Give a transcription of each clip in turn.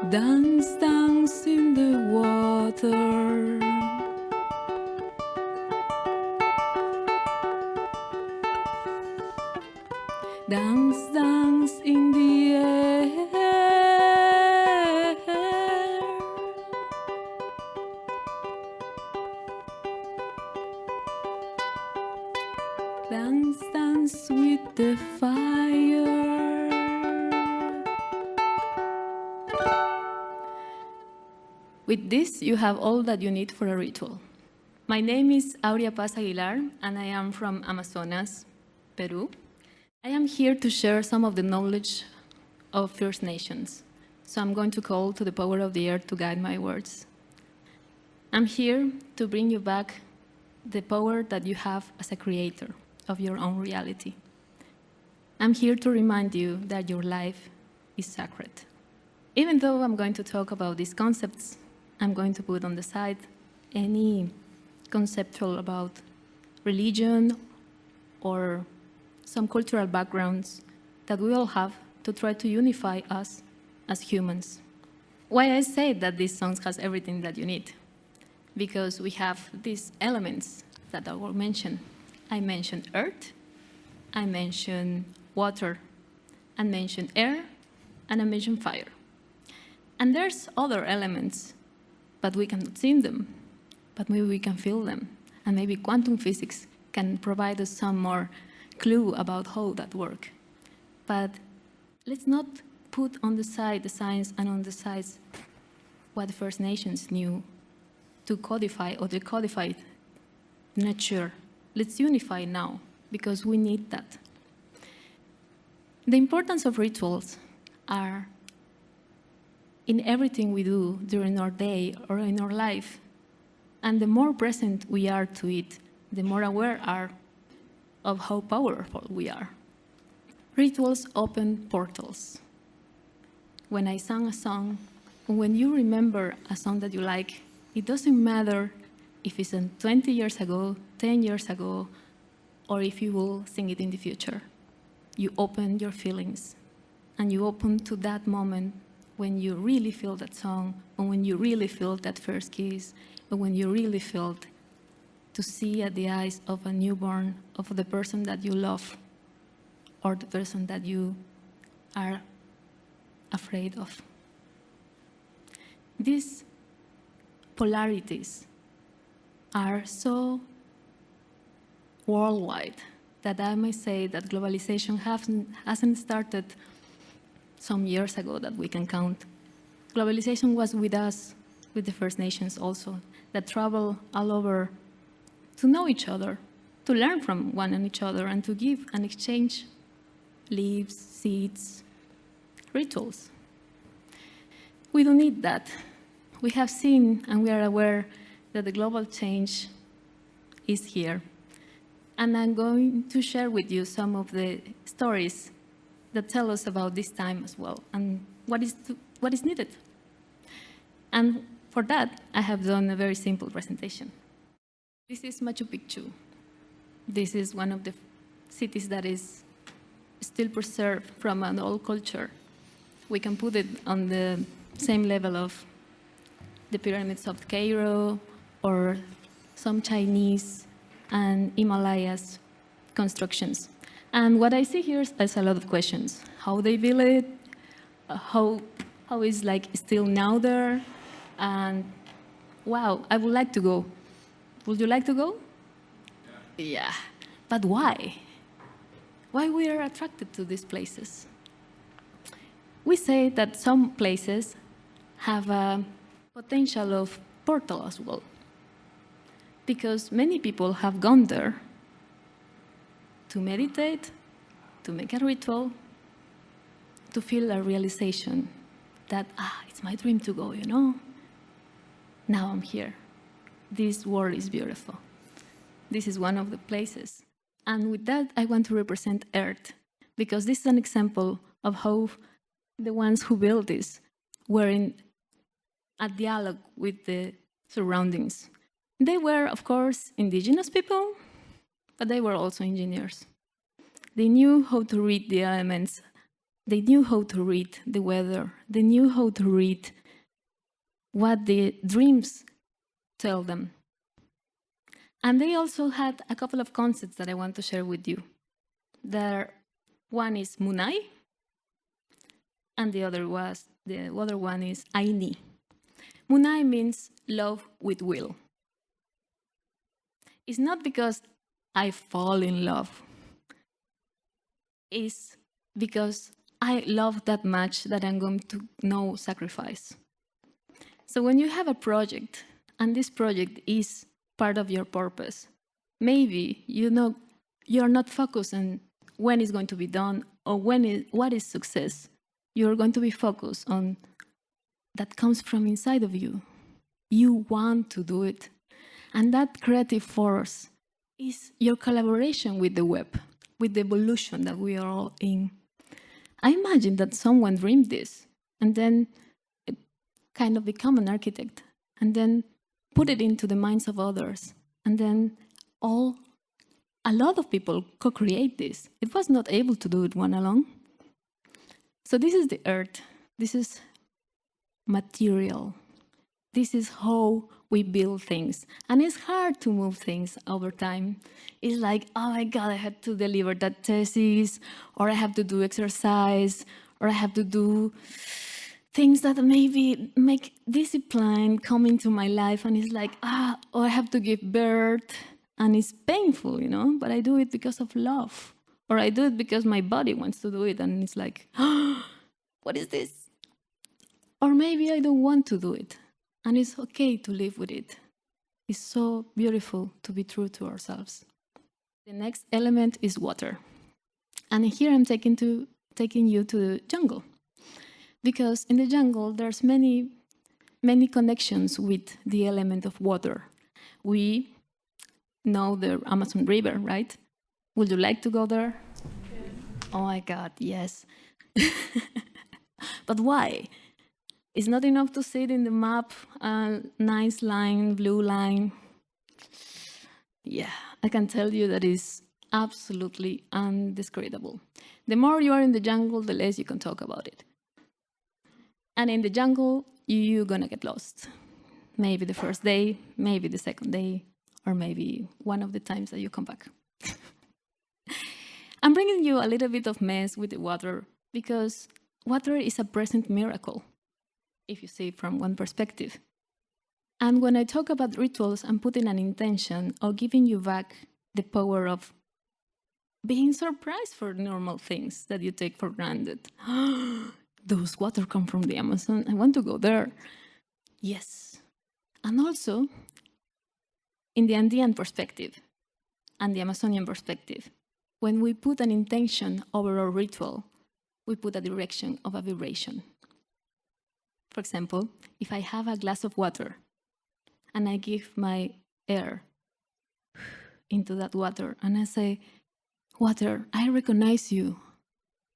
Dance, dance in the water. Dance, dance in the air. Dance, dance with the fire. With this, you have all that you need for a ritual. My name is Auria Aguilar, and I am from Amazonas, Peru. I am here to share some of the knowledge of First Nations, so I'm going to call to the power of the earth to guide my words. I'm here to bring you back the power that you have as a creator of your own reality. I'm here to remind you that your life is sacred. Even though I'm going to talk about these concepts, I'm going to put on the side any conceptual about religion or some cultural backgrounds that we all have to try to unify us as humans. Why I say that this song has everything that you need? Because we have these elements that I will mention. I mentioned earth, I mentioned water, I mentioned air, and I mentioned fire. And there's other elements, but we cannot see them, but maybe we can feel them. And maybe quantum physics can provide us some more clue about how that works. But let's not put on the side the science and on the sides what the First Nations knew to codify or decodify nature. Let's unify now, because we need that. The importance of rituals are in everything we do during our day or in our life. And the more present we are to it, the more aware are of how powerful we are. Rituals open portals. When I sang a song, when you remember a song that you like, it doesn't matter if it's 20 years ago, 10 years ago, or if you will sing it in the future. You open your feelings, and you open to that moment when you really feel that song, or when you really feel that first kiss, or when you really felt to see at the eyes of a newborn, of the person that you love, or the person that you are afraid of. These polarities are so worldwide that I may say that globalization hasn't started some years ago that we can count. Globalization was with us, with the First Nations also, that travel all over to know each other, to learn from one and each other, and to give and exchange leaves, seeds, rituals. We don't need that. We have seen and we are aware that the global change is here. And I'm going to share with you some of the stories that tell us about this time as well, and what is needed. And for that, I have done a very simple presentation. This is Machu Picchu. This is one of the cities that is still preserved from an old culture. We can put it on the same level of the pyramids of Cairo or some Chinese and Himalayas constructions. And what I see here is a lot of questions. How they build it, how is like still now there, and wow, I would like to go. Would you like to go? Yeah. But why? Why we are attracted to these places? We say that some places have a potential of portal as well, because many people have gone there to meditate, to make a ritual, to feel a realization that, it's my dream to go, you know? Now I'm here. This world is beautiful. This is one of the places. And with that, I want to represent Earth, because this is an example of how the ones who built this were in a dialogue with the surroundings. They were, of course, indigenous people, but they were also engineers. They knew how to read the elements They knew how to read the weather. They knew how to read what the dreams tell them. And they also had a couple of concepts that I want to share with you. One is Munai, and the other one is Aini. Munai means love with will. It's not because I fall in love. It's because I love that much that I'm going to know sacrifice. So when you have a project, and this project is part of your purpose, maybe you're not focused on when it's going to be done or what is success. You're going to be focused on that comes from inside of you. You want to do it. And that creative force is your collaboration with the web, with the evolution that we are all in. I imagine that someone dreamed this and then kind of become an architect and then put it into the minds of others. And then a lot of people co-create this. It was not able to do it one alone. So this is the earth. This is material. This is how we build things. And it's hard to move things over time. It's like, oh my God, I had to deliver that thesis, or I have to do exercise, or I have to do things that maybe make discipline come into my life. And it's like, or I have to give birth. And it's painful, but I do it because of love. Or I do it because my body wants to do it. And it's like, what is this? Or maybe I don't want to do it. And it's okay to live with it. It's so beautiful to be true to ourselves. The next element is water. And here I'm taking you to the jungle. Because in the jungle, there's many connections with the element of water. We know the Amazon River, right? Would you like to go there? Yeah. Oh my God, yes. But why? It's not enough to see it in the map, nice line, blue line. Yeah, I can tell you that is absolutely undescribable. The more you are in the jungle, the less you can talk about it. And in the jungle, you're gonna get lost. Maybe the first day, maybe the second day, or maybe one of the times that you come back. I'm bringing you a little bit of mess with the water because water is a present miracle, if you see it from one perspective. And when I talk about rituals, I'm putting an intention of giving you back the power of being surprised for normal things that you take for granted. Those water come from the Amazon. I want to go there. Yes. And also, in the Andean perspective and the Amazonian perspective, when we put an intention over our ritual, we put a direction of a vibration. For example, if I have a glass of water and I give my air into that water and I say, water, I recognize you.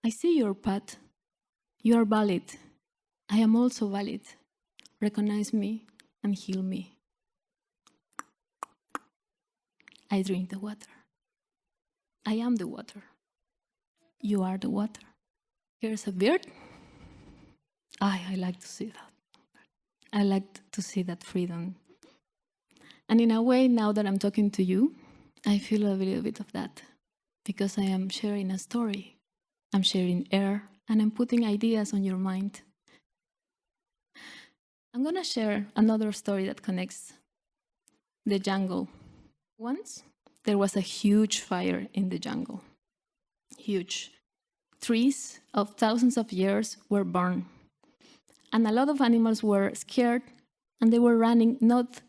I see your path. You are valid. I am also valid. Recognize me and heal me. I drink the water. I am the water. You are the water. Here's a bird. I like to see that. I like to see that freedom. And in a way, now that I'm talking to you, I feel a little bit of that because I am sharing a story. I'm sharing air and I'm putting ideas on your mind. I'm going to share another story that connects the jungle. Once, there was a huge fire in the jungle. Huge. Trees of thousands of years were burned. And a lot of animals were scared and they were running not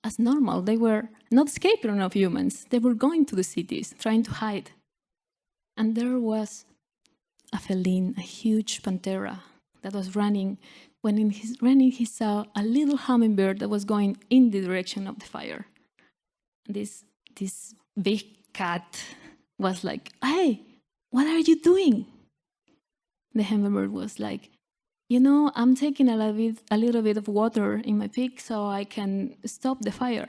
as normal. They were not escaping of humans. They were going to the cities, trying to hide. And there was a feline, a huge pantera that was running. When in his running, he saw a little hummingbird that was going in the direction of the fire. This big cat was like, "Hey, what are you doing?" The hummingbird was like, I'm taking a little bit of water in my beak so I can stop the fire.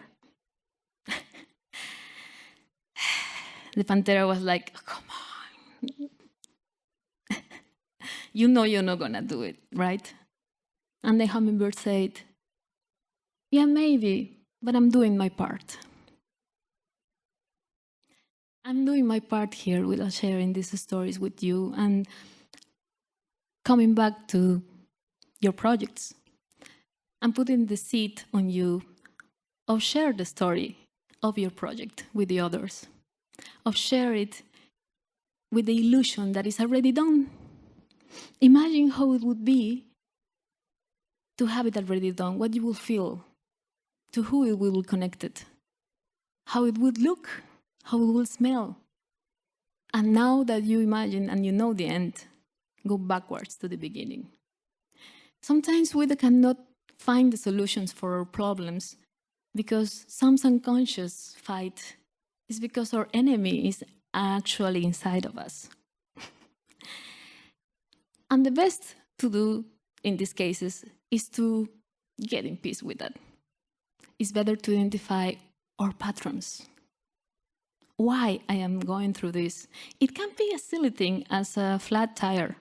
The pantera was like, oh, come on. you know you're not gonna do it, right? And the hummingbird said, yeah, maybe, but I'm doing my part. I'm doing my part here with sharing these stories with you and coming back to your projects and putting the seed on you of share the story of your project with the others, of share it with the illusion that is already done. Imagine how it would be to have it already done, what you will feel, to who it will be connected, how it would look, how it will smell. And now that you imagine and you know the end, go backwards to the beginning. Sometimes we cannot find the solutions for our problems because some unconscious fight is because our enemy is actually inside of us. And the best to do in these cases is to get in peace with that. It's better to identify our patterns. Why I am going through this. It can be a silly thing as a flat tire,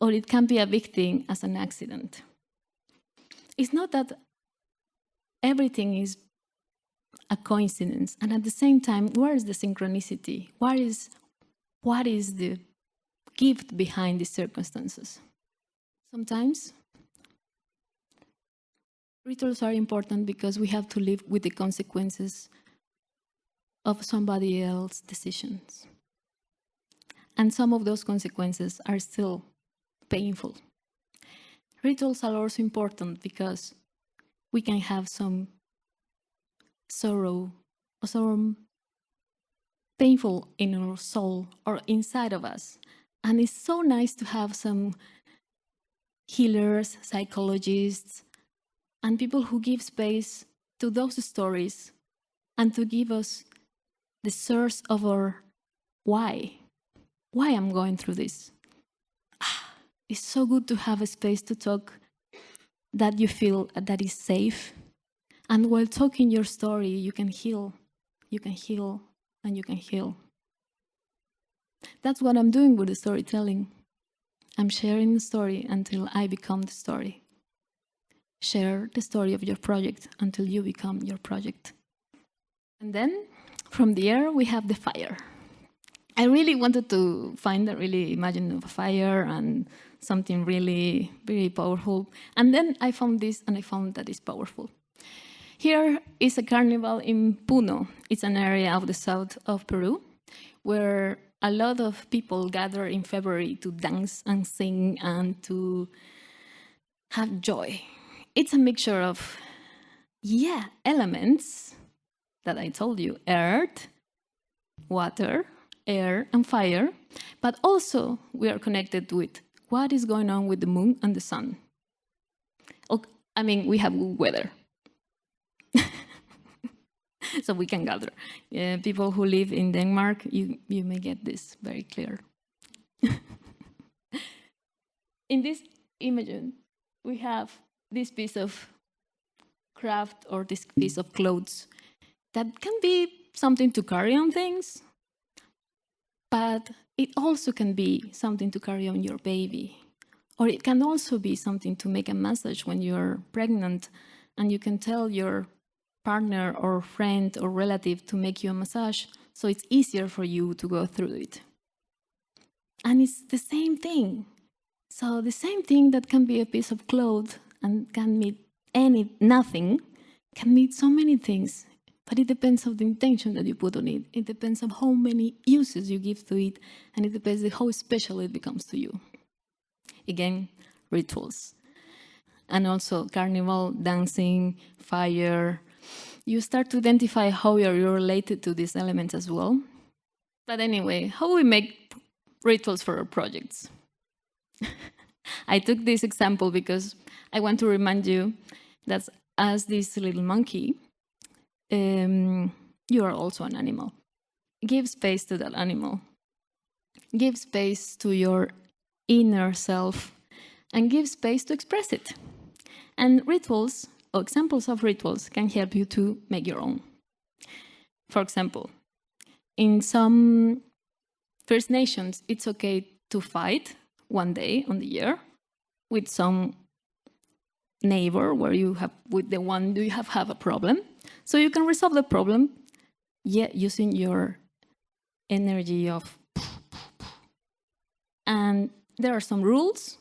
or it can be a big thing as an accident. It's not that everything is a coincidence, and at the same time, where is the synchronicity? What is the gift behind the circumstances? Sometimes rituals are important because we have to live with the consequences of somebody else's decisions. And some of those consequences are still painful. Rituals are also important because we can have some sorrow or some painful in our soul or inside of us. And it's so nice to have some healers, psychologists, and people who give space to those stories and to give us the source of our why I'm going through this. It's so good to have a space to talk that you feel that is safe. And while talking your story, you can heal, and you can heal. That's what I'm doing with the storytelling. I'm sharing the story until I become the story. Share the story of your project until you become your project. And then, from the air, we have the fire. I really wanted to find a really imagine of a fire and something really, very powerful. And then I found this, and I found that it's powerful. Here is a carnival in Puno. It's an area of the south of Peru, where a lot of people gather in February to dance and sing and to have joy. It's a mixture of, elements that I told you, earth, water, air, and fire, but also we are connected with what is going on with the moon and the sun. I mean, we have good weather, so we can gather. People who live in Denmark, you may get this very clear. In this image, we have this piece of craft or this piece of clothes that can be something to carry on things, but it also can be something to carry on your baby. Or it can also be something to make a massage when you're pregnant and you can tell your partner or friend or relative to make you a massage so it's easier for you to go through it. And it's the same thing. So the same thing that can be a piece of cloth and can mean nothing, can mean so many things. But it depends on the intention that you put on it. It depends on how many uses you give to it, and it depends on how special it becomes to you. Again, rituals. And also carnival, dancing, fire. You start to identify how you're related to these elements as well. But anyway, how do we make rituals for our projects? I took this example because I want to remind you that as this little monkey, you are also an animal. Give space to that animal. Give space to your inner self and give space to express it. And rituals, or examples of rituals, can help you to make your own. For example, in some First Nations, it's okay to fight one day on the year with some neighbor where you have, with the one you have a problem. So you can resolve the problem, using your energy of, and there are some rules.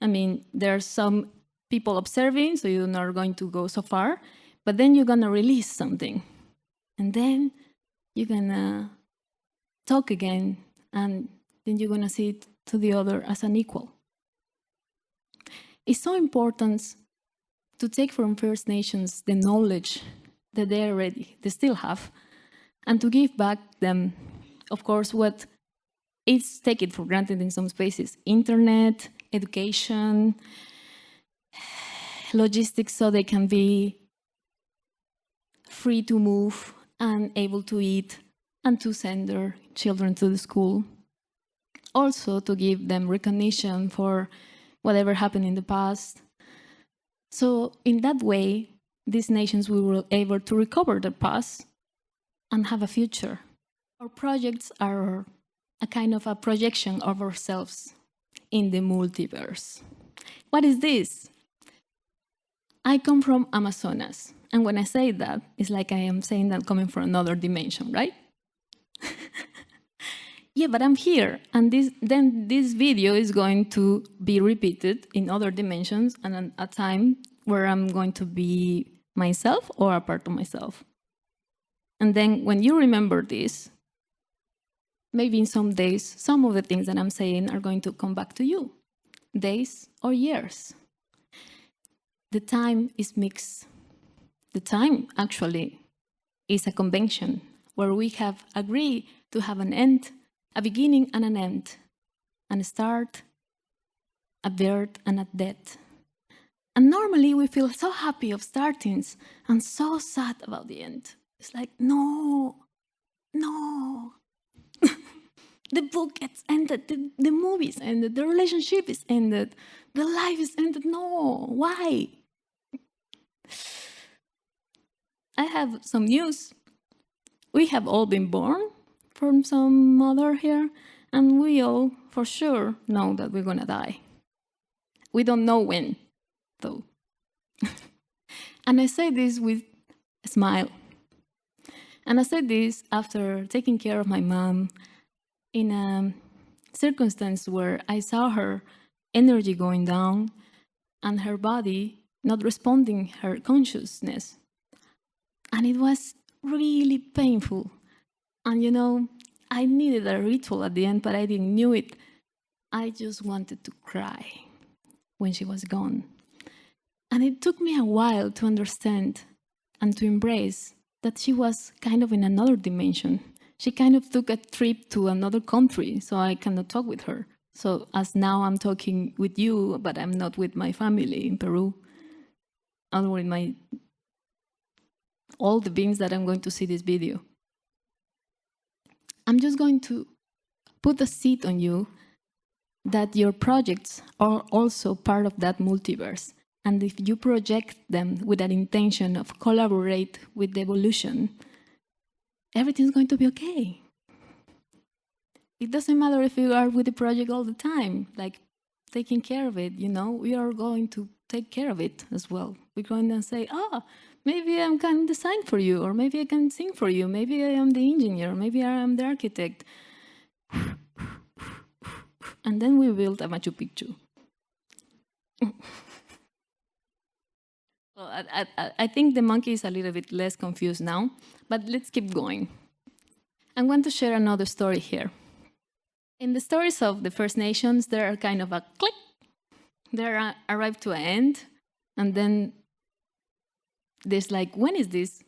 I mean, there are some people observing, so you're not going to go so far, but then you're gonna release something. And then you're gonna talk again, and then you're gonna see it to the other as an equal. It's so important to take from First Nations the knowledge that they still have, and to give back them, of course, what is taken for granted in some spaces: internet, education, logistics, so they can be free to move and able to eat and to send their children to the school. Also to give them recognition for whatever happened in the past. So in that way, these nations were able to recover their past and have a future. Our projects are a kind of a projection of ourselves in the multiverse. What is this? I come from Amazonas, and when I say that, it's like I am saying that coming from another dimension, right? Yeah, but I'm here, and this video is going to be repeated in other dimensions and a time where I'm going to be myself or a part of myself. And then when you remember this, maybe in some days, some of the things that I'm saying are going to come back to you, days or years. The time is mixed. The time actually is a convention where we have agreed to have an end, a beginning and an end, and a start, a birth and a death. And normally we feel so happy of startings and so sad about the end. It's like, no. The book gets ended, the movie is ended, the relationship is ended, the life is ended. No, why? I have some news. We have all been born from some mother here, and we all for sure know that we're gonna die. We don't know when, though. And I say this with a smile. And I said this after taking care of my mom in a circumstance where I saw her energy going down and her body not responding her consciousness. And it was really painful. And you know, I needed a ritual at the end, but I didn't know it. I just wanted to cry when she was gone. And it took me a while to understand and to embrace that she was kind of in another dimension. She kind of took a trip to another country, so I cannot talk with her. So as now I'm talking with you, but I'm not with my family in Peru, or with all the beings that I'm going to see this video. I'm just going to put a seed on you that your projects are also part of that multiverse. And if you project them with an intention of collaborate with the evolution, everything's going to be okay. It doesn't matter if you are with the project all the time, like taking care of it, you know, we are going to take care of it as well. We're going to say, maybe I can design for you, or maybe I can sing for you, maybe I am the engineer, maybe I am the architect. And then we build a Machu Picchu. Well, I think the monkey is a little bit less confused now, but let's keep going. I want to share another story here. In the stories of the First Nations, there are kind of a click. They arrive to an end, and then there's like, when is this?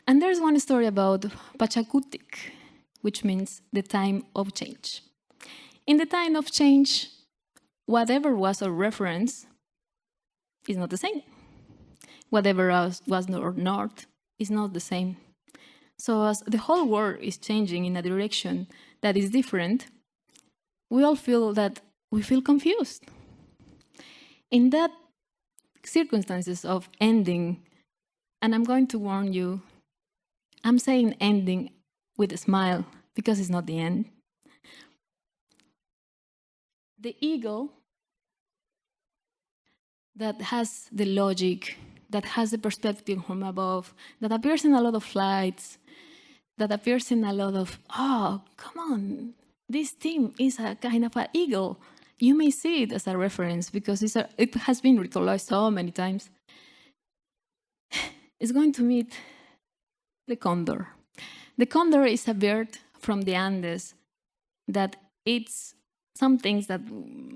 And there's one story about Pachakutik, which means the time of change. In the time of change, whatever was a reference is not the same. Whatever else was north is not the same. So as the whole world is changing in a direction that is different, we all feel that we feel confused. In that circumstances of ending, and I'm going to warn you, I'm saying ending with a smile because it's not the end. the eagle that has the logic, that has the perspective from above, that appears in a lot of flights, that appears in a lot of, oh, come on, this thing is a kind of an eagle. You may see it as a reference because it has been ritualized so many times. It's going to meet the condor. The condor is a bird from the Andes that eats some things that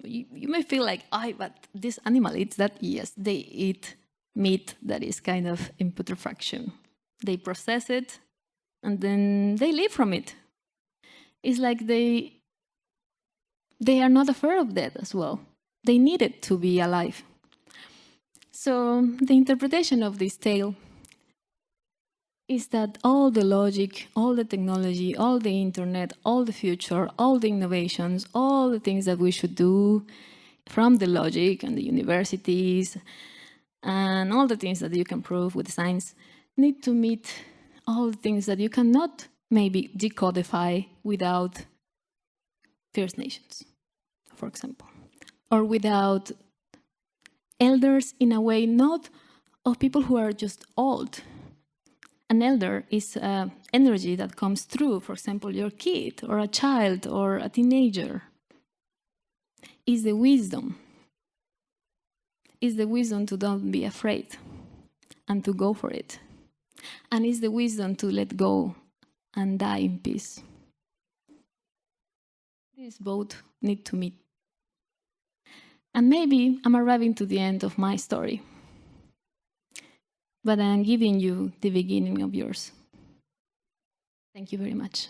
you may feel like, but this animal eats that. Yes, they eat meat that is kind of in putrefaction. They process it, and then they live from it. It's like they are not afraid of death as well. They need it to be alive. So the interpretation of this tale is that all the logic, all the technology, all the internet, all the future, all the innovations, all the things that we should do from the logic and the universities and all the things that you can prove with science need to meet all the things that you cannot maybe decodify without First Nations, for example, or without elders in a way not of people who are just old. An elder is energy that comes through, for example, your kid or a child or a teenager. Is the wisdom. Is the wisdom to don't be afraid and to go for it. And is the wisdom to let go and die in peace. These both need to meet. And maybe I'm arriving to the end of my story, but I'm giving you the beginning of yours. Thank you very much.